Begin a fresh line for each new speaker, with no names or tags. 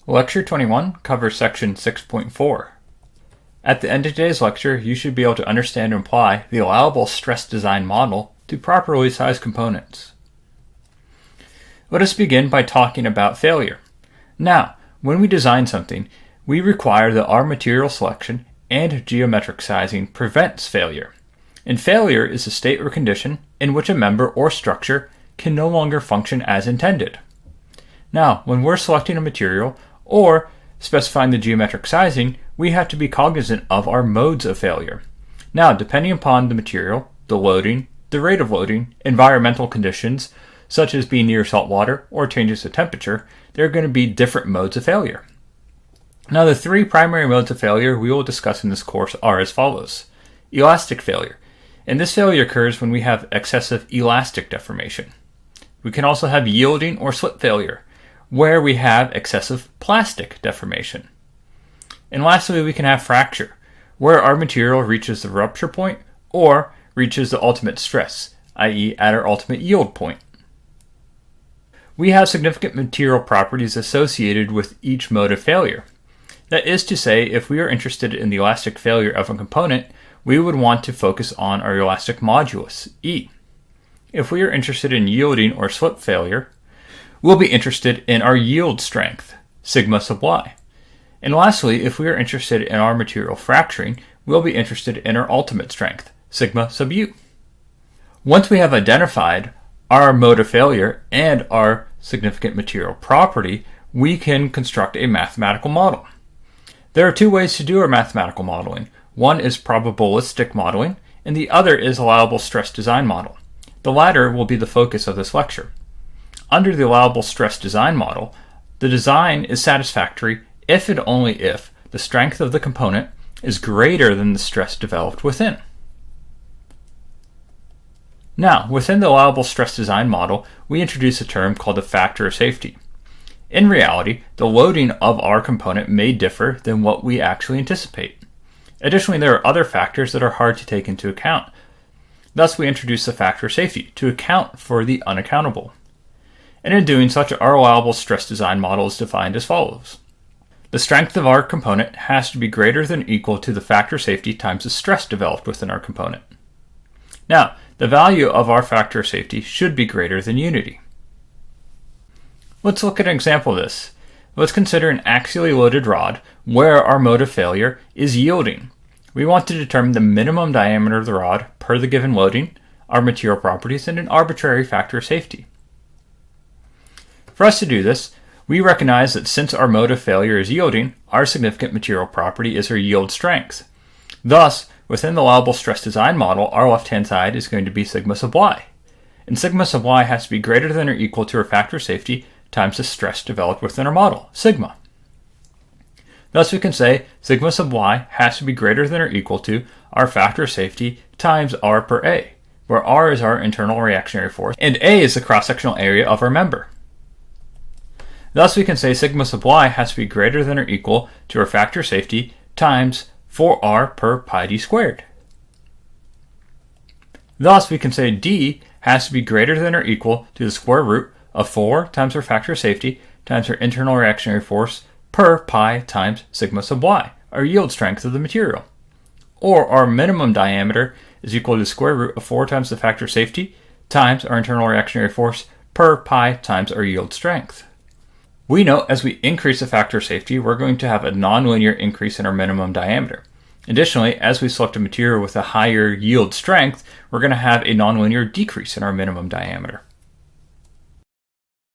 Lecture 21 covers section 6.4. At the end of today's lecture, you should be able to understand and apply the allowable stress design model to properly sized components. Let us begin by talking about failure. Now, when we design something, we require that our material selection and geometric sizing prevents failure. And failure is a state or condition in which a member or structure can no longer function as intended. Now, when we're selecting a material or specifying the geometric sizing, we have to be cognizant of our modes of failure. Now, depending upon the material, the loading, the rate of loading, environmental conditions, such as being near salt water or changes of temperature, there are going to be different modes of failure. Now, the three primary modes of failure we will discuss in this course are as follows. Elastic failure. And this failure occurs when we have excessive elastic deformation. We can also have yielding or slip failure, where we have excessive plastic deformation. And lastly, we can have fracture, where our material reaches the rupture point or reaches the ultimate stress, i.e. at our ultimate yield point. We have significant material properties associated with each mode of failure. That is to say, if we are interested in the elastic failure of a component, we would want to focus on our elastic modulus, E. If we are interested in yielding or slip failure, we'll be interested in our yield strength, sigma sub y. And lastly, if we are interested in our material fracturing, we'll be interested in our ultimate strength, sigma sub u. Once we have identified our mode of failure and our significant material property, we can construct a mathematical model. There are two ways to do our mathematical modeling. One is probabilistic modeling, and the other is allowable stress design model. The latter will be the focus of this lecture. Under the allowable stress design model, the design is satisfactory if and only if the strength of the component is greater than the stress developed within. Now, within the allowable stress design model, we introduce a term called the factor of safety. In reality, the loading of our component may differ than what we actually anticipate. Additionally, there are other factors that are hard to take into account. Thus, we introduce the factor of safety to account for the unaccountable. And in doing such, our allowable stress design model is defined as follows. The strength of our component has to be greater than or equal to the factor of safety times the stress developed within our component. Now, the value of our factor of safety should be greater than unity. Let's look at an example of this. Let's consider an axially loaded rod where our mode of failure is yielding. We want to determine the minimum diameter of the rod per the given loading, our material properties, and an arbitrary factor of safety. For us to do this, we recognize that since our mode of failure is yielding, our significant material property is our yield strength. Thus, within the allowable stress design model, our left-hand side is going to be sigma sub y. And sigma sub y has to be greater than or equal to our factor of safety times the stress developed within our model, sigma. Thus we can say sigma sub y has to be greater than or equal to our factor of safety times r per a, where r is our internal reactionary force and a is the cross-sectional area of our member. Thus we can say sigma sub y has to be greater than or equal to our factor of safety times 4r per pi d squared. Thus we can say d has to be greater than or equal to the square root of 4 times our factor of safety times our internal reactionary force per pi times sigma sub y, our yield strength of the material. Or our minimum diameter is equal to the square root of 4 times the factor of safety times our internal reactionary force per pi times our yield strength. We know as we increase the factor of safety, we're going to have a nonlinear increase in our minimum diameter. Additionally, as we select a material with a higher yield strength, we're going to have a nonlinear decrease in our minimum diameter.